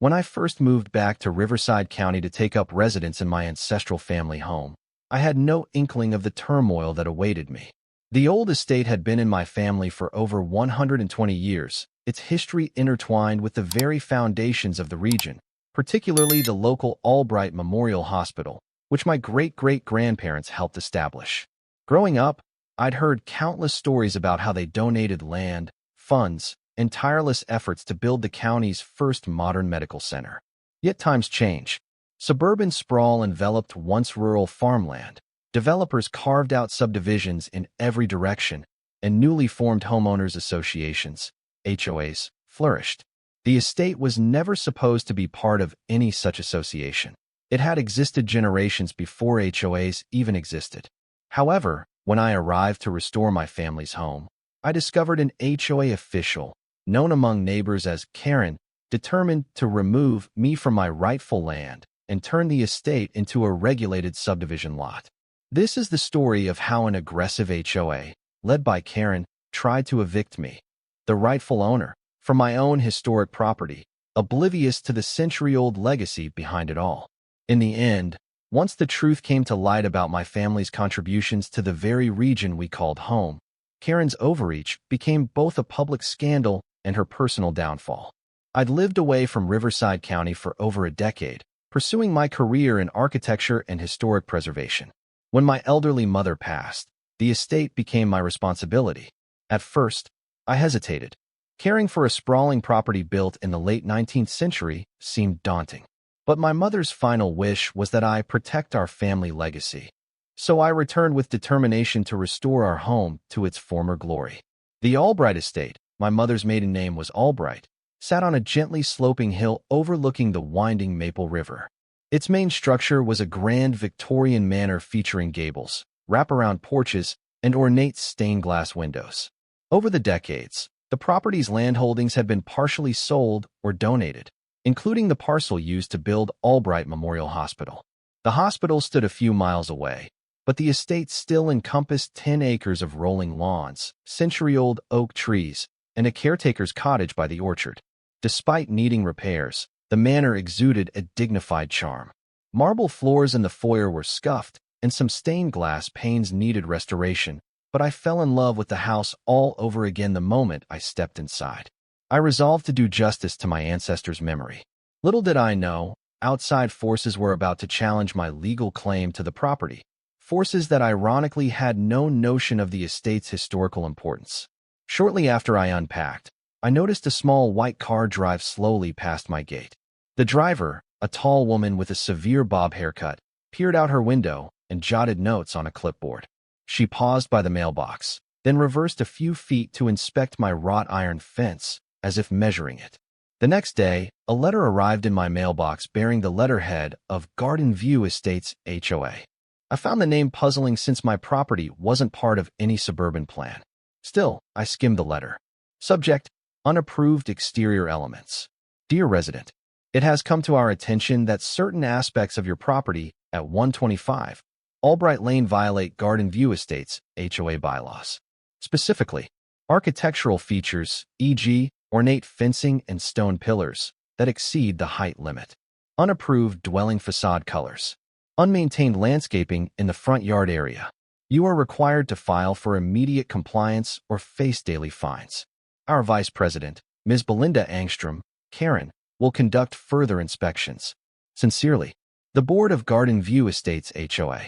When I first moved back to Riverside County to take up residence in my ancestral family home, I had no inkling of the turmoil that awaited me. The old estate had been in my family for over 120 years, its history intertwined with the very foundations of the region, particularly the local Albright Memorial Hospital, which my great-great-grandparents helped establish. Growing up, I'd heard countless stories about how they donated land, funds, and tireless efforts to build the county's first modern medical center. Yet times change. Suburban sprawl enveloped once rural farmland. Developers carved out subdivisions in every direction, and newly formed homeowners associations, HOAs, flourished. The estate was never supposed to be part of any such association. It had existed generations before HOAs even existed. However, when I arrived to restore my family's home, I discovered an HOA official, known among neighbors as Karen, determined to remove me from my rightful land and turn the estate into a regulated subdivision lot. This is the story of how an aggressive HOA, led by Karen, tried to evict me, the rightful owner, from my own historic property, oblivious to the century-old legacy behind it all. In the end, once the truth came to light about my family's contributions to the very region we called home, Karen's overreach became both a public scandal and her personal downfall. I'd lived away from Riverside County for over a decade, pursuing my career in architecture and historic preservation. When my elderly mother passed, the estate became my responsibility. At first, I hesitated. Caring for a sprawling property built in the late 19th century seemed daunting. But my mother's final wish was that I protect our family legacy. So I returned with determination to restore our home to its former glory. The Albright estate, my mother's maiden name was Albright, sat on a gently sloping hill overlooking the winding Maple River. Its main structure was a grand Victorian manor featuring gables, wraparound porches, and ornate stained glass windows. Over the decades, the property's landholdings had been partially sold or donated, including the parcel used to build Albright Memorial Hospital. The hospital stood a few miles away, but the estate still encompassed 10 acres of rolling lawns, century-old oak trees, and a caretaker's cottage by the orchard. Despite needing repairs, the manor exuded a dignified charm. Marble floors in the foyer were scuffed, and some stained glass panes needed restoration, but I fell in love with the house all over again the moment I stepped inside. I resolved to do justice to my ancestors' memory. Little did I know, outside forces were about to challenge my legal claim to the property, forces that ironically had no notion of the estate's historical importance. Shortly after I unpacked, I noticed a small white car drive slowly past my gate. The driver, a tall woman with a severe bob haircut, peered out her window and jotted notes on a clipboard. She paused by the mailbox, then reversed a few feet to inspect my wrought iron fence, as if measuring it. The next day, a letter arrived in my mailbox bearing the letterhead of Garden View Estates HOA. I found the name puzzling since my property wasn't part of any suburban plan. Still, I skimmed the letter. Subject: Unapproved exterior elements. Dear resident, it has come to our attention that certain aspects of your property at 125 Albright Lane violate Garden View Estates HOA bylaws. Specifically, architectural features, e.g., ornate fencing and stone pillars, that exceed the height limit. Unapproved dwelling facade colors. Unmaintained landscaping in the front yard area. You are required to file for immediate compliance or face daily fines. Our Vice President, Ms. Belinda Angstrom, Karen, will conduct further inspections. Sincerely, the Board of Garden View Estates HOA.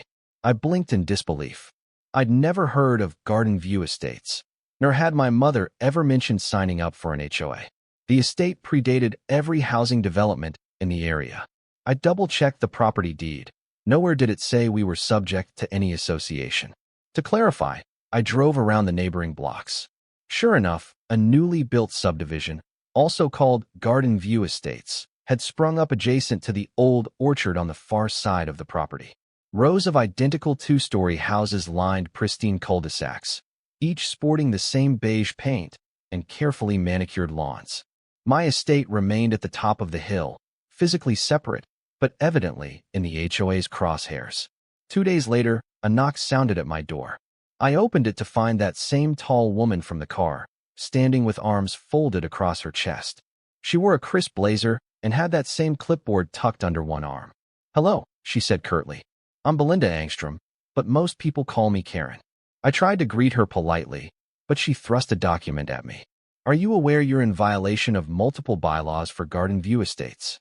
I blinked in disbelief. I'd never heard of Garden View Estates, nor had my mother ever mentioned signing up for an HOA. The estate predated every housing development in the area. I double-checked the property deed. Nowhere did it say we were subject to any association. To clarify, I drove around the neighboring blocks. Sure enough, a newly built subdivision, also called Garden View Estates, had sprung up adjacent to the old orchard on the far side of the property. Rows of identical two-story houses lined pristine cul-de-sacs, each sporting the same beige paint and carefully manicured lawns. My estate remained at the top of the hill, physically separate, but evidently in the HOA's crosshairs. 2 days later, a knock sounded at my door. I opened it to find that same tall woman from the car, standing with arms folded across her chest. She wore a crisp blazer and had that same clipboard tucked under one arm. "Hello," she said curtly. "I'm Belinda Angstrom, but most people call me Karen." I tried to greet her politely, but she thrust a document at me. "Are you aware you're in violation of multiple bylaws for Garden View Estates?"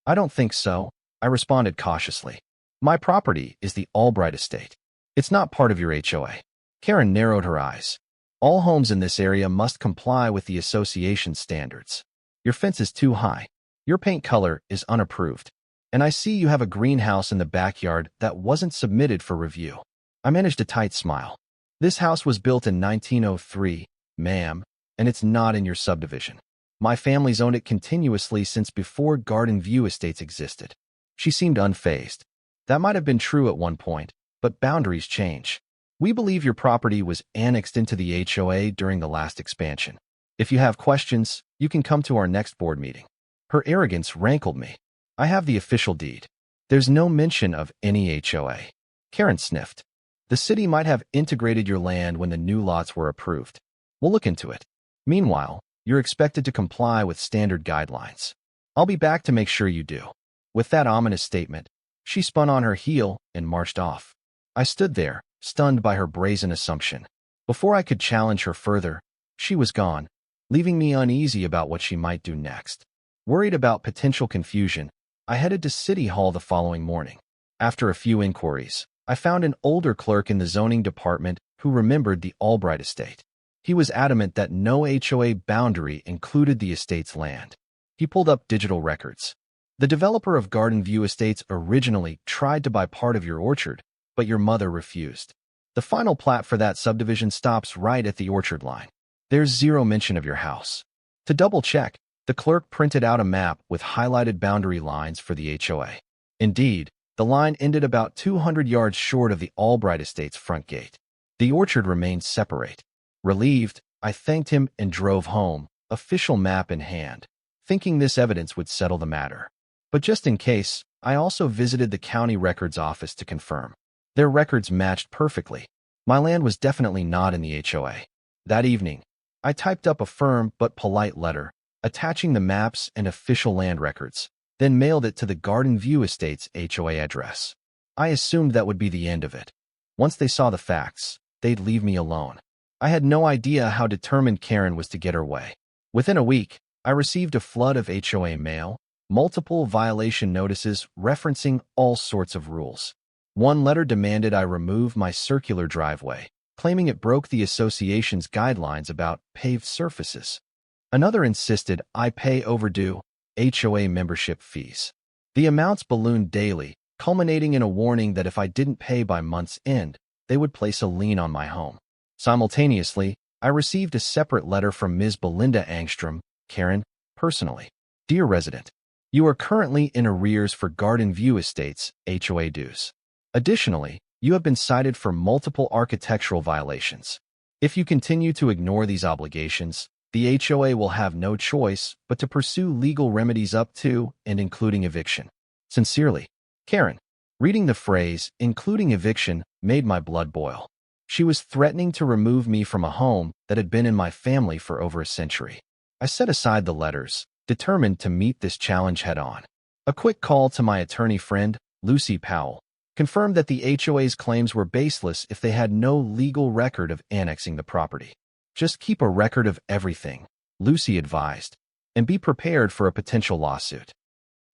"I don't think so," I responded cautiously. "My property is the Albright Estate. It's not part of your HOA." Karen narrowed her eyes. "All homes in this area must comply with the association's standards. Your fence is too high. Your paint color is unapproved. And I see you have a greenhouse in the backyard that wasn't submitted for review." I managed a tight smile. "This house was built in 1903, ma'am, and it's not in your subdivision. My family's owned it continuously since before Garden View Estates existed." She seemed unfazed. "That might have been true at one point, but boundaries change. We believe your property was annexed into the HOA during the last expansion. If you have questions, you can come to our next board meeting." Her arrogance rankled me. "I have the official deed. There's no mention of any HOA." Karen sniffed. "The city might have integrated your land when the new lots were approved. We'll look into it. Meanwhile, you're expected to comply with standard guidelines. I'll be back to make sure you do." With that ominous statement, she spun on her heel and marched off. I stood there, stunned by her brazen assumption. Before I could challenge her further, she was gone, leaving me uneasy about what she might do next. Worried about potential confusion, I headed to City Hall the following morning. After a few inquiries, I found an older clerk in the zoning department who remembered the Albright estate. He was adamant that no HOA boundary included the estate's land. He pulled up digital records. "The developer of Garden View Estates originally tried to buy part of your orchard, but your mother refused. The final plat for that subdivision stops right at the orchard line. There's zero mention of your house." To double-check, the clerk printed out a map with highlighted boundary lines for the HOA. Indeed, the line ended about 200 yards short of the Albright Estate's front gate. The orchard remained separate. Relieved, I thanked him and drove home, official map in hand, thinking this evidence would settle the matter. But just in case, I also visited the county records office to confirm. Their records matched perfectly. My land was definitely not in the HOA. That evening, I typed up a firm but polite letter, attaching the maps and official land records, then mailed it to the Garden View Estate's HOA address. I assumed that would be the end of it. Once they saw the facts, they'd leave me alone. I had no idea how determined Karen was to get her way. Within a week, I received a flood of HOA mail, multiple violation notices referencing all sorts of rules. One letter demanded I remove my circular driveway, claiming it broke the association's guidelines about paved surfaces. Another insisted I pay overdue HOA membership fees. The amounts ballooned daily, culminating in a warning that if I didn't pay by month's end, they would place a lien on my home. Simultaneously, I received a separate letter from Ms. Belinda Angstrom, Karen, personally. "Dear resident, you are currently in arrears for Garden View Estates HOA dues. Additionally, you have been cited for multiple architectural violations. If you continue to ignore these obligations, the HOA will have no choice but to pursue legal remedies up to and including eviction. Sincerely, Karen." Reading the phrase, "including eviction," made my blood boil. She was threatening to remove me from a home that had been in my family for over a century. I set aside the letters, determined to meet this challenge head-on. A quick call to my attorney friend, Lucy Powell, confirmed that the HOA's claims were baseless if they had no legal record of annexing the property. "Just keep a record of everything," Lucy advised, "and be prepared for a potential lawsuit."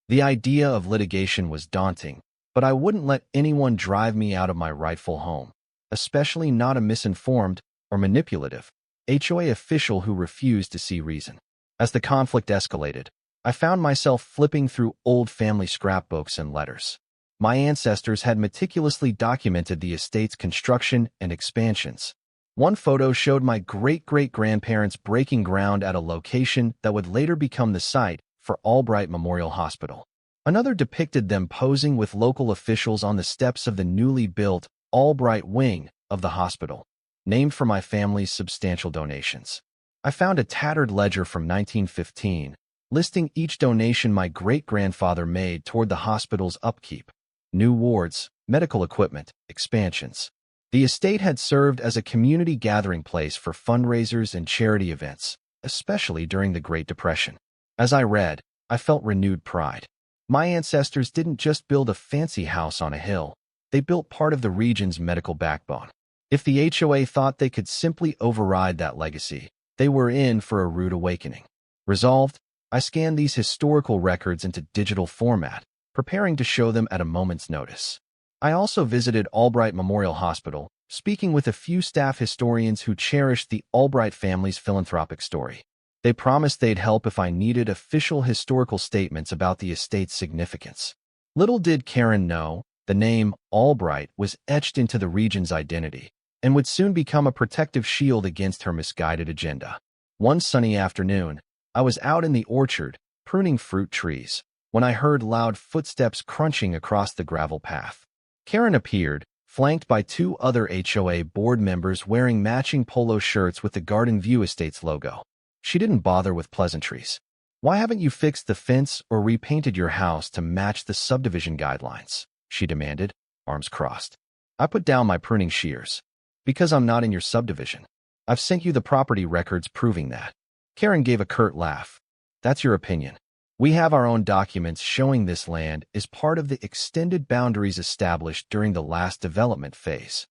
The idea of litigation was daunting, but I wouldn't let anyone drive me out of my rightful home, especially not a misinformed or manipulative HOA official who refused to see reason. As the conflict escalated, I found myself flipping through old family scrapbooks and letters. My ancestors had meticulously documented the estate's construction and expansions. One photo showed my great-great-grandparents breaking ground at a location that would later become the site for Albright Memorial Hospital. Another depicted them posing with local officials on the steps of the newly built Albright wing of the hospital, named for my family's substantial donations. I found a tattered ledger from 1915, listing each donation my great-grandfather made toward the hospital's upkeep, new wards, medical equipment, expansions. The estate had served as a community gathering place for fundraisers and charity events, especially during the Great Depression. As I read, I felt renewed pride. My ancestors didn't just build a fancy house on a hill. They built part of the region's medical backbone. If the HOA thought they could simply override that legacy, they were in for a rude awakening. Resolved, I scanned these historical records into digital format, preparing to show them at a moment's notice. I also visited Albright Memorial Hospital, speaking with a few staff historians who cherished the Albright family's philanthropic story. They promised they'd help if I needed official historical statements about the estate's significance. Little did Karen know, the name Albright was etched into the region's identity and would soon become a protective shield against her misguided agenda. One sunny afternoon, I was out in the orchard, pruning fruit trees, when I heard loud footsteps crunching across the gravel path. Karen appeared, flanked by two other HOA board members wearing matching polo shirts with the Garden View Estates logo. She didn't bother with pleasantries. "Why haven't you fixed the fence or repainted your house to match the subdivision guidelines?" she demanded, arms crossed. I put down my pruning shears. "Because I'm not in your subdivision. I've sent you the property records proving that." Karen gave a curt laugh. "That's your opinion. We have our own documents showing this land is part of the extended boundaries established during the last development phase."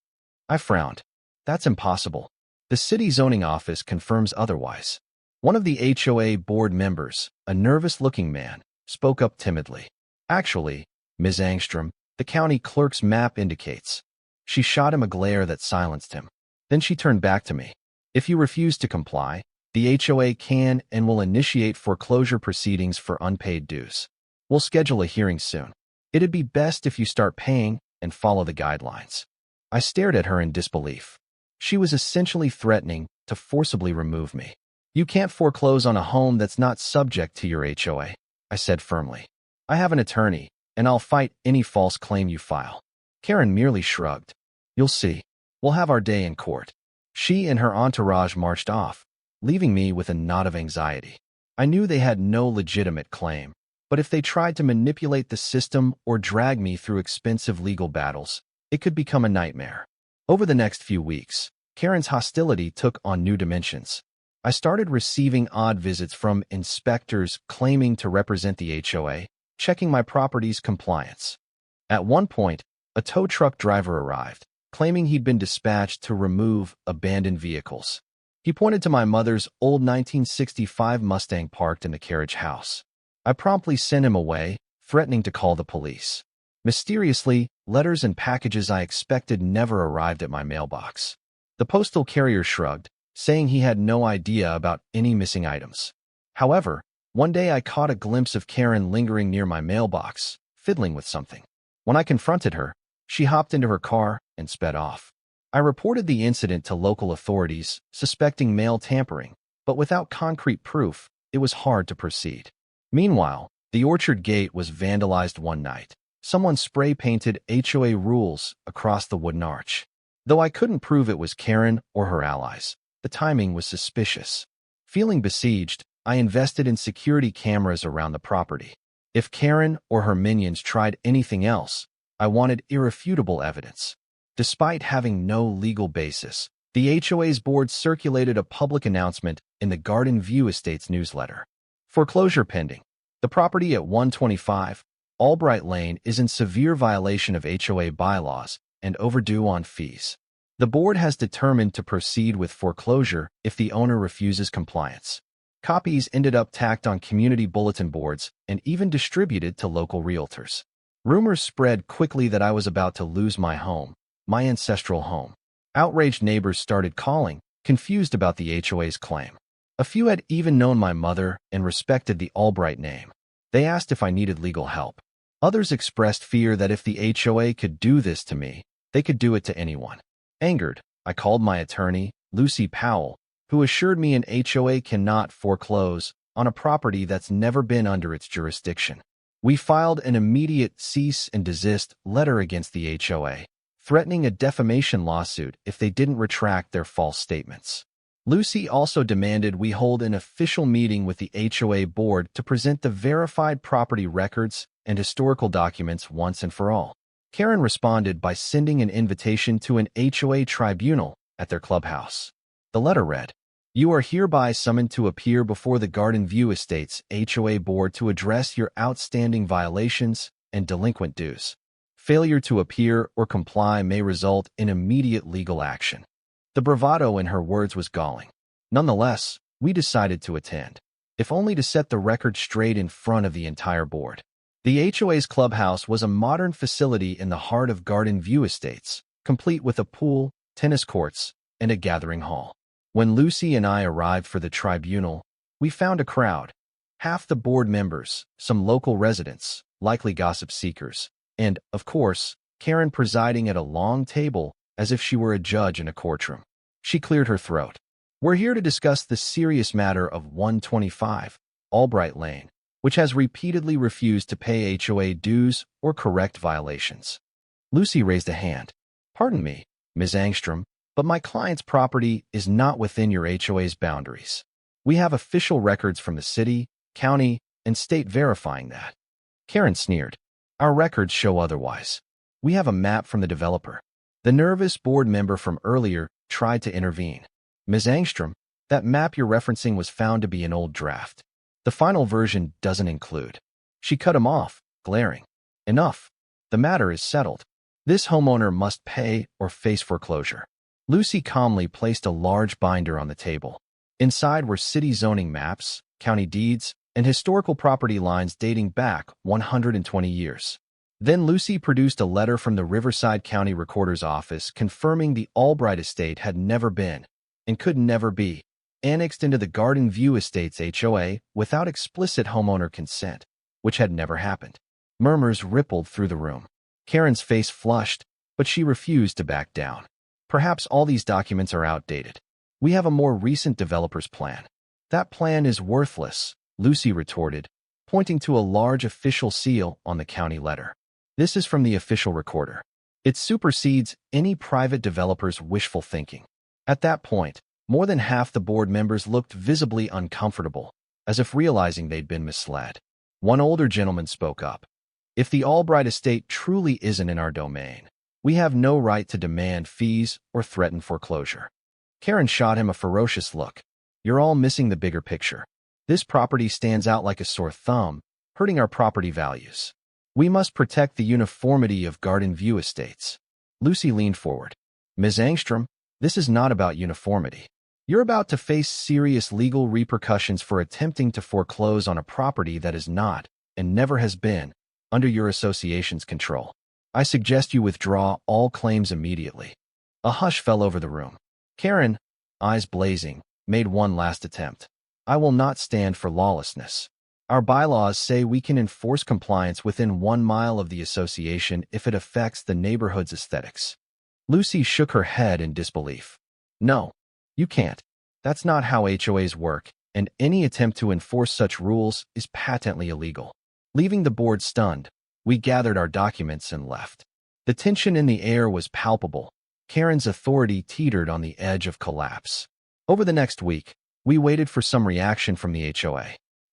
I frowned. "That's impossible. The city zoning office confirms otherwise." One of the HOA board members, a nervous-looking man, spoke up timidly. "Actually, Ms. Angstrom, the county clerk's map indicates." She shot him a glare that silenced him. Then she turned back to me. "If you refuse to comply, the HOA can and will initiate foreclosure proceedings for unpaid dues. We'll schedule a hearing soon. It'd be best if you start paying and follow the guidelines." I stared at her in disbelief. She was essentially threatening to forcibly remove me. "You can't foreclose on a home that's not subject to your HOA, I said firmly. "I have an attorney, and I'll fight any false claim you file." Karen merely shrugged. "You'll see. We'll have our day in court." She and her entourage marched off, leaving me with a knot of anxiety. I knew they had no legitimate claim, but if they tried to manipulate the system or drag me through expensive legal battles, it could become a nightmare. Over the next few weeks, Karen's hostility took on new dimensions. I started receiving odd visits from inspectors claiming to represent the HOA, checking my property's compliance. At one point, a tow truck driver arrived, claiming he'd been dispatched to remove abandoned vehicles. He pointed to my mother's old 1965 Mustang parked in the carriage house. I promptly sent him away, threatening to call the police. Mysteriously, letters and packages I expected never arrived at my mailbox. The postal carrier shrugged, saying he had no idea about any missing items. However, one day I caught a glimpse of Karen lingering near my mailbox, fiddling with something. When I confronted her, she hopped into her car and sped off. I reported the incident to local authorities, suspecting mail tampering, but without concrete proof, it was hard to proceed. Meanwhile, the orchard gate was vandalized one night. Someone spray-painted HOA rules across the wooden arch. Though I couldn't prove it was Karen or her allies, the timing was suspicious. Feeling besieged, I invested in security cameras around the property. If Karen or her minions tried anything else, I wanted irrefutable evidence. Despite having no legal basis, the HOA's board circulated a public announcement in the Garden View Estates newsletter. Foreclosure pending. The property at 125 Albright Lane is in severe violation of HOA bylaws and overdue on fees. The board has determined to proceed with foreclosure if the owner refuses compliance. Copies ended up tacked on community bulletin boards and even distributed to local realtors. Rumors spread quickly that I was about to lose my home, my ancestral home. Outraged neighbors started calling, confused about the HOA's claim. A few had even known my mother and respected the Albright name. They asked if I needed legal help. Others expressed fear that if the HOA could do this to me, they could do it to anyone. Angered, I called my attorney, Lucy Powell, who assured me an HOA cannot foreclose on a property that's never been under its jurisdiction. We filed an immediate cease and desist letter against the HOA, threatening a defamation lawsuit if they didn't retract their false statements. Lucy also demanded we hold an official meeting with the HOA board to present the verified property records and historical documents once and for all. Karen responded by sending an invitation to an HOA tribunal at their clubhouse. The letter read, You are hereby summoned to appear before the Garden View Estates HOA Board to address your outstanding violations and delinquent dues. Failure to appear or comply may result in immediate legal action. The bravado in her words was galling. Nonetheless, we decided to attend, if only to set the record straight in front of the entire board. The HOA's clubhouse was a modern facility in the heart of Garden View Estates, complete with a pool, tennis courts, and a gathering hall. When Lucy and I arrived for the tribunal, we found a crowd. Half the board members, some local residents, likely gossip seekers, and, of course, Karen presiding at a long table as if she were a judge in a courtroom. She cleared her throat. We're here to discuss the serious matter of 125 Albright Lane, which has repeatedly refused to pay HOA dues or correct violations. Lucy raised a hand. Pardon me, Ms. Angstrom, but my client's property is not within your HOA's boundaries. We have official records from the city, county, and state verifying that. Karen sneered. Our records show otherwise. We have a map from the developer. The nervous board member from earlier tried to intervene. Ms. Angstrom, that map you're referencing was found to be an old draft. The final version doesn't include. She cut him off, glaring. Enough. The matter is settled. This homeowner must pay or face foreclosure. Lucy calmly placed a large binder on the table. Inside were city zoning maps, county deeds, and historical property lines dating back 120 years. Then Lucy produced a letter from the Riverside County Recorder's Office confirming the Albright estate had never been, and could never be, annexed into the Garden View Estates HOA without explicit homeowner consent, which had never happened. Murmurs rippled through the room. Karen's face flushed, but she refused to back down. Perhaps all these documents are outdated. We have a more recent developer's plan. That plan is worthless, Lucy retorted, pointing to a large official seal on the county letter. This is from the official recorder. It supersedes any private developer's wishful thinking. At that point, more than half the board members looked visibly uncomfortable, as if realizing they'd been misled. One older gentleman spoke up. If the Albright estate truly isn't in our domain, we have no right to demand fees or threaten foreclosure. Karen shot him a ferocious look. You're all missing the bigger picture. This property stands out like a sore thumb, hurting our property values. We must protect the uniformity of Garden View Estates. Lucy leaned forward. Ms. Angstrom, this is not about uniformity. You're about to face serious legal repercussions for attempting to foreclose on a property that is not, and never has been, under your association's control. I suggest you withdraw all claims immediately. A hush fell over the room. Karen, eyes blazing, made one last attempt. I will not stand for lawlessness. Our bylaws say we can enforce compliance within 1 mile of the association if it affects the neighborhood's aesthetics. Lucy shook her head in disbelief. No, you can't. That's not how HOAs work, and any attempt to enforce such rules is patently illegal. Leaving the board stunned, we gathered our documents and left. The tension in the air was palpable. Karen's authority teetered on the edge of collapse. Over the next week, we waited for some reaction from the HOA.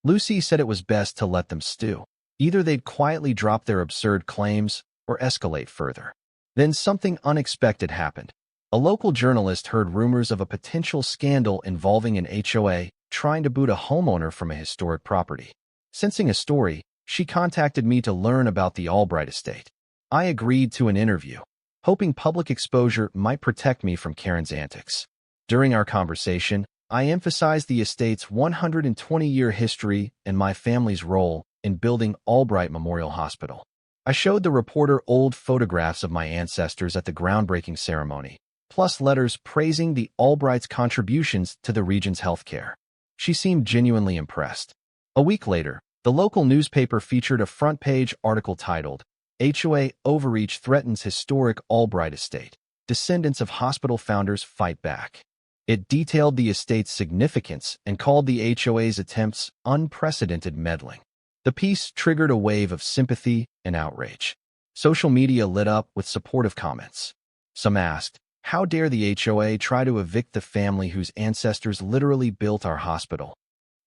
Lucy said it was best to let them stew. Either they'd quietly drop their absurd claims or escalate further. Then something unexpected happened. A local journalist heard rumors of a potential scandal involving an HOA trying to boot a homeowner from a historic property. Sensing a story, she contacted me to learn about the Albright estate. I agreed to an interview, hoping public exposure might protect me from Karen's antics. During our conversation, I emphasized the estate's 120-year history and my family's role in building Albright Memorial Hospital. I showed the reporter old photographs of my ancestors at the groundbreaking ceremony, plus letters praising the Albright's contributions to the region's healthcare. She seemed genuinely impressed. A week later, the local newspaper featured a front-page article titled, HOA Overreach Threatens Historic Albright Estate. Descendants of hospital founders fight back. It detailed the estate's significance and called the HOA's attempts unprecedented meddling. The piece triggered a wave of sympathy and outrage. Social media lit up with supportive comments. Some asked, how dare the HOA try to evict the family whose ancestors literally built our hospital?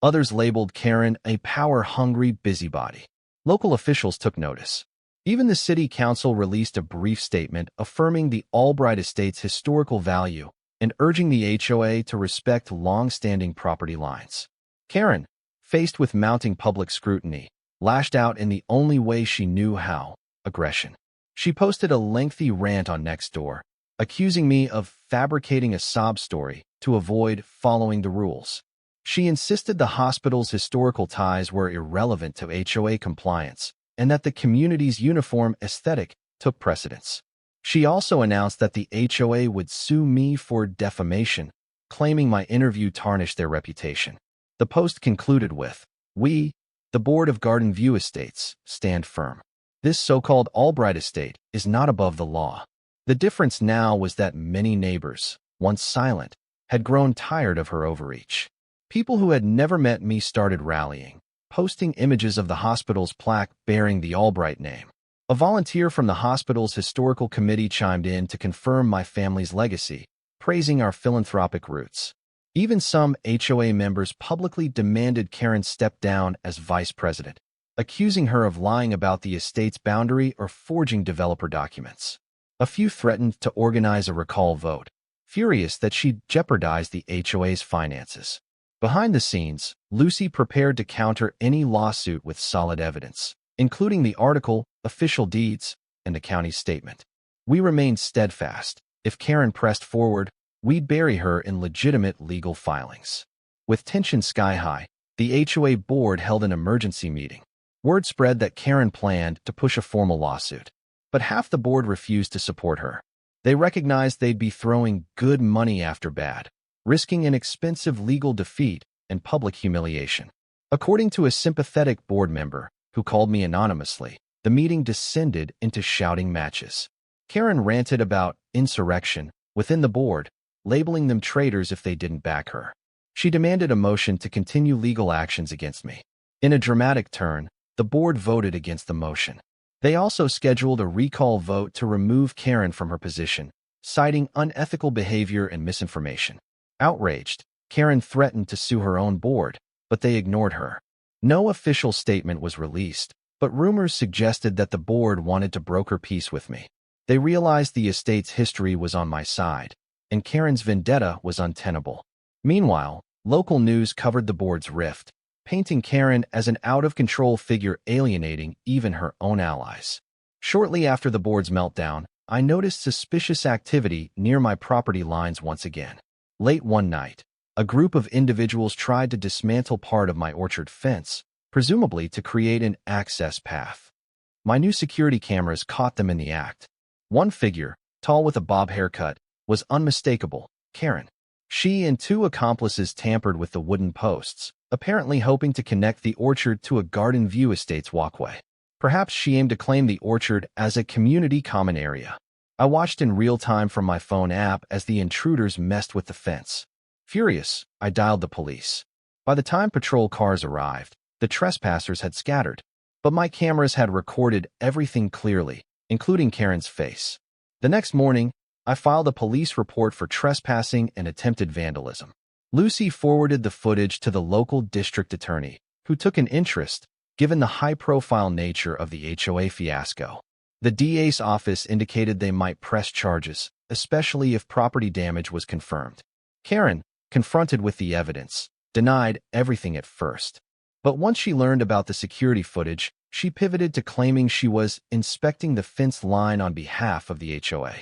Others labeled Karen a power-hungry busybody. Local officials took notice. Even the city council released a brief statement affirming the Albright estate's historical value and urging the HOA to respect long-standing property lines. Karen, faced with mounting public scrutiny, lashed out in the only way she knew how: aggression. She posted a lengthy rant on Nextdoor, accusing me of fabricating a sob story to avoid following the rules. She insisted the hospital's historical ties were irrelevant to HOA compliance and that the community's uniform aesthetic took precedence. She also announced that the HOA would sue me for defamation, claiming my interview tarnished their reputation. The post concluded with, "We, the Board of Garden View Estates, stand firm. This so-called Albright estate is not above the law." The difference now was that many neighbors, once silent, had grown tired of her overreach. People who had never met me started rallying, posting images of the hospital's plaque bearing the Albright name. A volunteer from the hospital's historical committee chimed in to confirm my family's legacy, praising our philanthropic roots. Even some HOA members publicly demanded Karen step down as vice president, accusing her of lying about the estate's boundary or forging developer documents. A few threatened to organize a recall vote, furious that she'd jeopardized the HOA's finances. Behind the scenes, Lucy prepared to counter any lawsuit with solid evidence, including the article, official deeds, and the county's statement. We remained steadfast. If Karen pressed forward, we'd bury her in legitimate legal filings. With tension sky high, the HOA board held an emergency meeting. Word spread that Karen planned to push a formal lawsuit, but half the board refused to support her. They recognized they'd be throwing good money after bad, risking an expensive legal defeat and public humiliation. According to a sympathetic board member, who called me anonymously, the meeting descended into shouting matches. Karen ranted about insurrection within the board, labeling them traitors if they didn't back her. She demanded a motion to continue legal actions against me. In a dramatic turn, the board voted against the motion. They also scheduled a recall vote to remove Karen from her position, citing unethical behavior and misinformation. Outraged, Karen threatened to sue her own board, but they ignored her. No official statement was released, but rumors suggested that the board wanted to broker peace with me. They realized the estate's history was on my side, and Karen's vendetta was untenable. Meanwhile, local news covered the board's rift, painting Karen as an out-of-control figure alienating even her own allies. Shortly after the board's meltdown, I noticed suspicious activity near my property lines once again. Late one night, a group of individuals tried to dismantle part of my orchard fence, presumably to create an access path. My new security cameras caught them in the act. One figure, tall with a bob haircut, was unmistakable: Karen. She and two accomplices tampered with the wooden posts, apparently hoping to connect the orchard to a Garden View Estates walkway. Perhaps she aimed to claim the orchard as a community common area. I watched in real time from my phone app as the intruders messed with the fence. Furious, I dialed the police. By the time patrol cars arrived, the trespassers had scattered, but my cameras had recorded everything clearly, including Karen's face. The next morning, I filed a police report for trespassing and attempted vandalism. Lucy forwarded the footage to the local district attorney, who took an interest, given the high-profile nature of the HOA fiasco. The DA's office indicated they might press charges, especially if property damage was confirmed. Karen, confronted with the evidence, denied everything at first. But once she learned about the security footage, she pivoted to claiming she was inspecting the fence line on behalf of the HOA.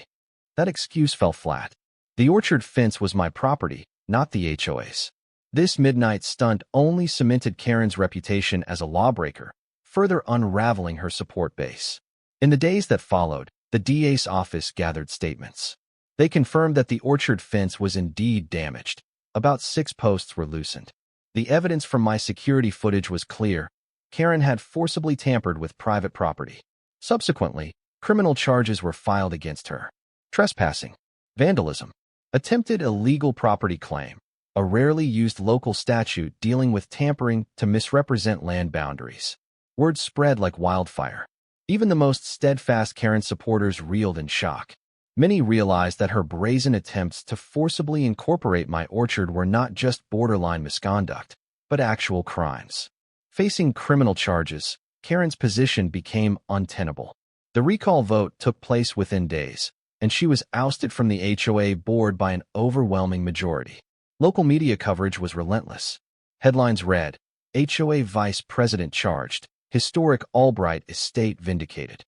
That excuse fell flat. The orchard fence was my property, not the HOA's. This midnight stunt only cemented Karen's reputation as a lawbreaker, further unraveling her support base. In the days that followed, the DA's office gathered statements. They confirmed that the orchard fence was indeed damaged. About 6 posts were loosened. The evidence from my security footage was clear. Karen had forcibly tampered with private property. Subsequently, criminal charges were filed against her: trespassing, vandalism, attempted illegal property claim, a rarely used local statute dealing with tampering to misrepresent land boundaries. Word spread like wildfire. Even the most steadfast Karen supporters reeled in shock. Many realized that her brazen attempts to forcibly incorporate my orchard were not just borderline misconduct, but actual crimes. Facing criminal charges, Karen's position became untenable. The recall vote took place within days, and she was ousted from the HOA board by an overwhelming majority. Local media coverage was relentless. Headlines read, HOA Vice President charged, historic Albright estate vindicated.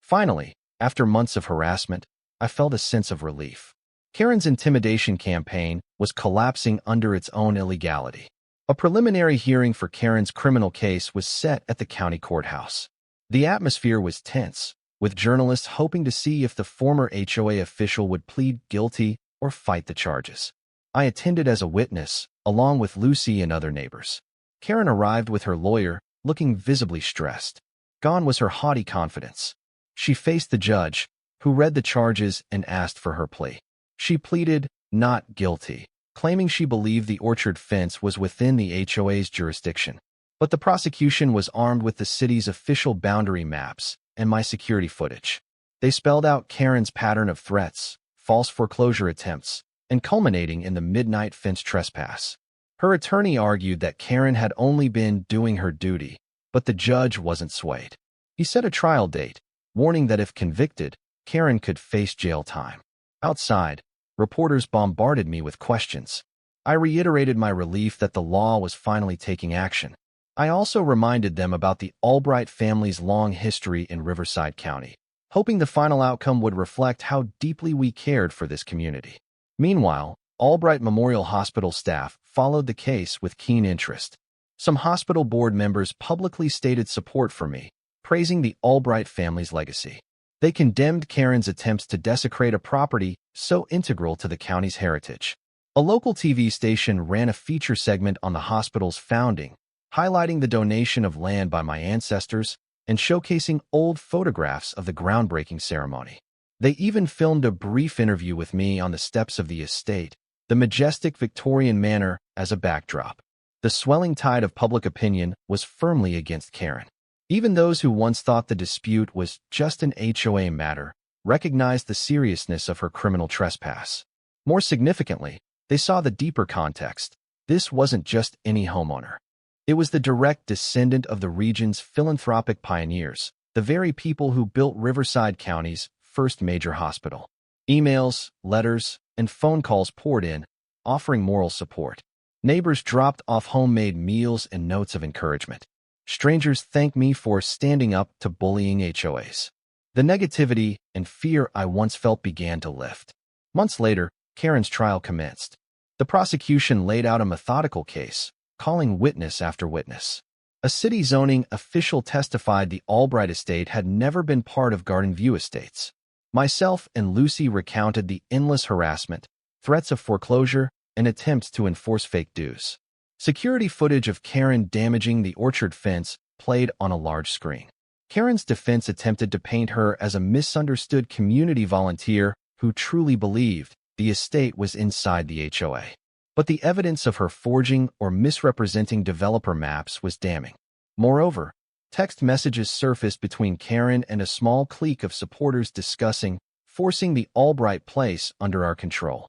Finally, after months of harassment, I felt a sense of relief. Karen's intimidation campaign was collapsing under its own illegality. A preliminary hearing for Karen's criminal case was set at the county courthouse. The atmosphere was tense, with journalists hoping to see if the former HOA official would plead guilty or fight the charges. I attended as a witness, along with Lucy and other neighbors. Karen arrived with her lawyer, looking visibly stressed. Gone was her haughty confidence. She faced the judge, who read the charges and asked for her plea. She pleaded, not guilty, claiming she believed the orchard fence was within the HOA's jurisdiction. But the prosecution was armed with the city's official boundary maps and my security footage. They spelled out Karen's pattern of threats, false foreclosure attempts, and culminating in the midnight fence trespass. Her attorney argued that Karen had only been doing her duty, but the judge wasn't swayed. He set a trial date, warning that if convicted, Karen could face jail time. Outside, reporters bombarded me with questions. I reiterated my relief that the law was finally taking action. I also reminded them about the Albright family's long history in Riverside County, hoping the final outcome would reflect how deeply we cared for this community. Meanwhile, Albright Memorial Hospital staff followed the case with keen interest. Some hospital board members publicly stated support for me, praising the Albright family's legacy. They condemned Karen's attempts to desecrate a property so integral to the county's heritage. A local TV station ran a feature segment on the hospital's founding, highlighting the donation of land by my ancestors and showcasing old photographs of the groundbreaking ceremony. They even filmed a brief interview with me on the steps of the estate, the majestic Victorian manor as a backdrop. The swelling tide of public opinion was firmly against Karen. Even those who once thought the dispute was just an HOA matter recognized the seriousness of her criminal trespass. More significantly, they saw the deeper context. This wasn't just any homeowner. It was the direct descendant of the region's philanthropic pioneers, the very people who built Riverside County's first major hospital. Emails, letters, and phone calls poured in, offering moral support. Neighbors dropped off homemade meals and notes of encouragement. Strangers thanked me for standing up to bullying HOAs. The negativity and fear I once felt began to lift. Months later, Karen's trial commenced. The prosecution laid out a methodical case, calling witness after witness. A city zoning official testified the Albright estate had never been part of Garden View Estates. Myself and Lucy recounted the endless harassment, threats of foreclosure, and attempts to enforce fake dues. Security footage of Karen damaging the orchard fence played on a large screen. Karen's defense attempted to paint her as a misunderstood community volunteer who truly believed the estate was inside the HOA. But the evidence of her forging or misrepresenting developer maps was damning. Moreover, text messages surfaced between Karen and a small clique of supporters discussing forcing the Albright place under our control.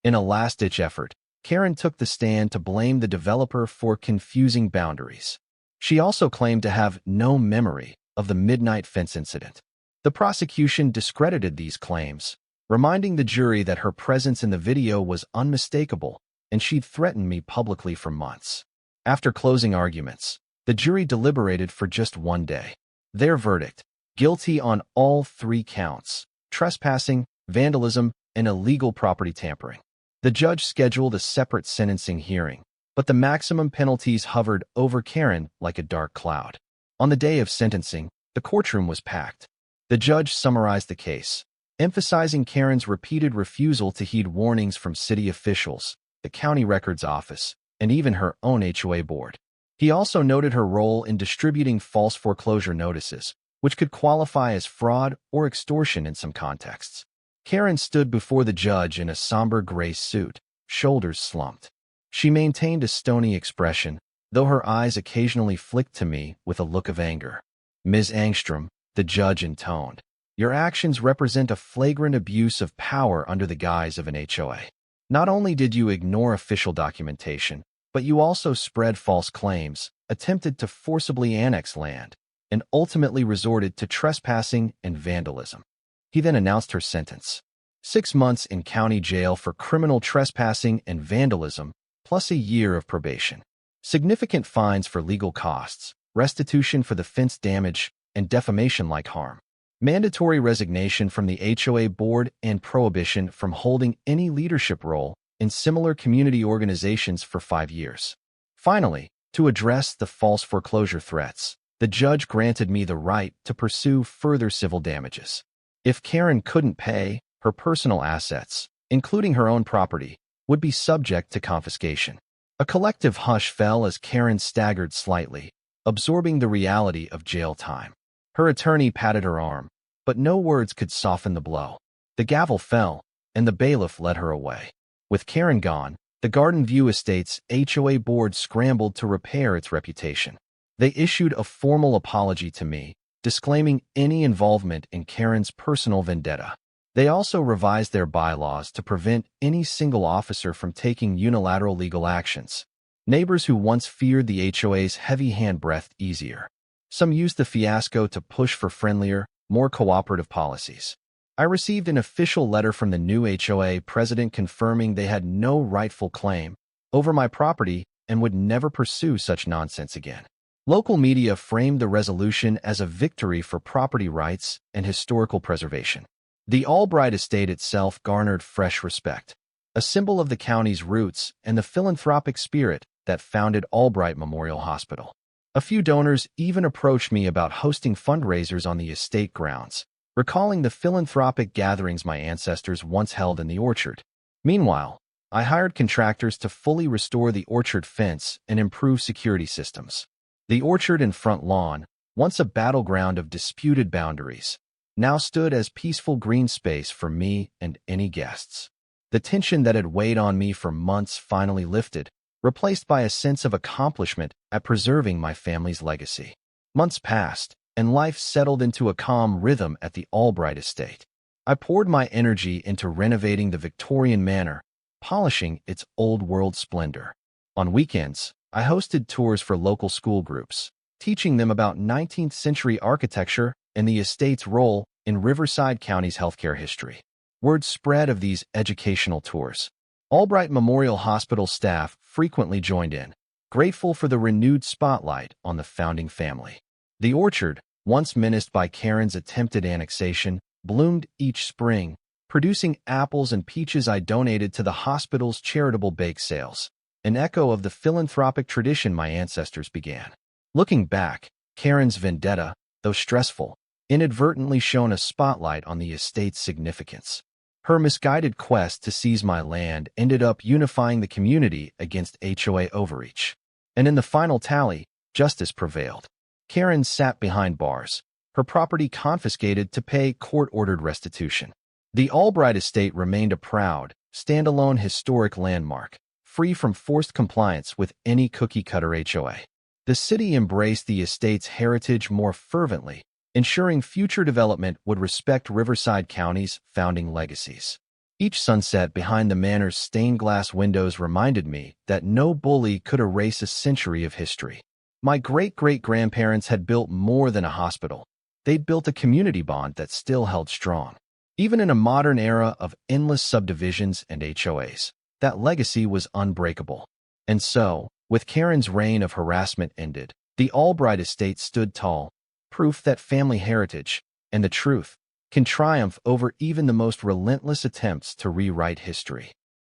In a last-ditch effort, Karen took the stand to blame the developer for confusing boundaries. She also claimed to have no memory of the midnight fence incident. The prosecution discredited these claims, reminding the jury that her presence in the video was unmistakable and she'd threatened me publicly for months. After closing arguments, the jury deliberated for just one day. Their verdict: guilty on all 3 counts: trespassing, vandalism, and illegal property tampering. The judge scheduled a separate sentencing hearing, but the maximum penalties hovered over Karen like a dark cloud. On the day of sentencing, the courtroom was packed. The judge summarized the case, emphasizing Karen's repeated refusal to heed warnings from city officials, the county records office, and even her own HOA board. He also noted her role in distributing false foreclosure notices, which could qualify as fraud or extortion in some contexts. Karen stood before the judge in a somber gray suit, shoulders slumped. She maintained a stony expression, though her eyes occasionally flicked to me with a look of anger. "Ms. Angstrom," the judge intoned, "your actions represent a flagrant abuse of power under the guise of an HOA. Not only did you ignore official documentation, but you also spread false claims, attempted to forcibly annex land, and ultimately resorted to trespassing and vandalism." He then announced her sentence. 6 months in county jail for criminal trespassing and vandalism, plus a year of probation. Significant fines for legal costs, restitution for the fence damage, and defamation-like harm. Mandatory resignation from the HOA board and prohibition from holding any leadership role in similar community organizations for 5 years. Finally, to address the false foreclosure threats, the judge granted me the right to pursue further civil damages. If Karen couldn't pay, her personal assets, including her own property, would be subject to confiscation. A collective hush fell as Karen staggered slightly, absorbing the reality of jail time. Her attorney patted her arm, but no words could soften the blow. The gavel fell, and the bailiff led her away. With Karen gone, the Garden View Estates HOA board scrambled to repair its reputation. They issued a formal apology to me, disclaiming any involvement in Karen's personal vendetta. They also revised their bylaws to prevent any single officer from taking unilateral legal actions. Neighbors who once feared the HOA's heavy hand breathed easier. Some used the fiasco to push for friendlier, more cooperative policies. I received an official letter from the new HOA president confirming they had no rightful claim over my property and would never pursue such nonsense again. Local media framed the resolution as a victory for property rights and historical preservation. The Albright estate itself garnered fresh respect, a symbol of the county's roots and the philanthropic spirit that founded Albright Memorial Hospital. A few donors even approached me about hosting fundraisers on the estate grounds, recalling the philanthropic gatherings my ancestors once held in the orchard. Meanwhile, I hired contractors to fully restore the orchard fence and improve security systems. The orchard and front lawn, once a battleground of disputed boundaries, now stood as peaceful green space for me and any guests. The tension that had weighed on me for months finally lifted, replaced by a sense of accomplishment at preserving my family's legacy. Months passed, and life settled into a calm rhythm at the Albright estate. I poured my energy into renovating the Victorian manor, polishing its old-world splendor. On weekends, I hosted tours for local school groups, teaching them about 19th-century architecture and the estate's role in Riverside County's healthcare history. Word spread of these educational tours. Albright Memorial Hospital staff frequently joined in, grateful for the renewed spotlight on the founding family. The orchard, once menaced by Karen's attempted annexation, bloomed each spring, producing apples and peaches I donated to the hospital's charitable bake sales, an echo of the philanthropic tradition my ancestors began. Looking back, Karen's vendetta, though stressful, inadvertently shone a spotlight on the estate's significance. Her misguided quest to seize my land ended up unifying the community against HOA overreach. And in the final tally, justice prevailed. Karen sat behind bars, her property confiscated to pay court-ordered restitution. The Albright estate remained a proud, standalone historic landmark, free from forced compliance with any cookie-cutter HOA. The city embraced the estate's heritage more fervently, ensuring future development would respect Riverside County's founding legacies. Each sunset behind the manor's stained glass windows reminded me that no bully could erase a century of history. My great-great-grandparents had built more than a hospital. They'd built a community bond that still held strong. Even in a modern era of endless subdivisions and HOAs, that legacy was unbreakable. And so, with Karen's reign of harassment ended, the Albright estate stood tall, proof that family heritage and the truth can triumph over even the most relentless attempts to rewrite history.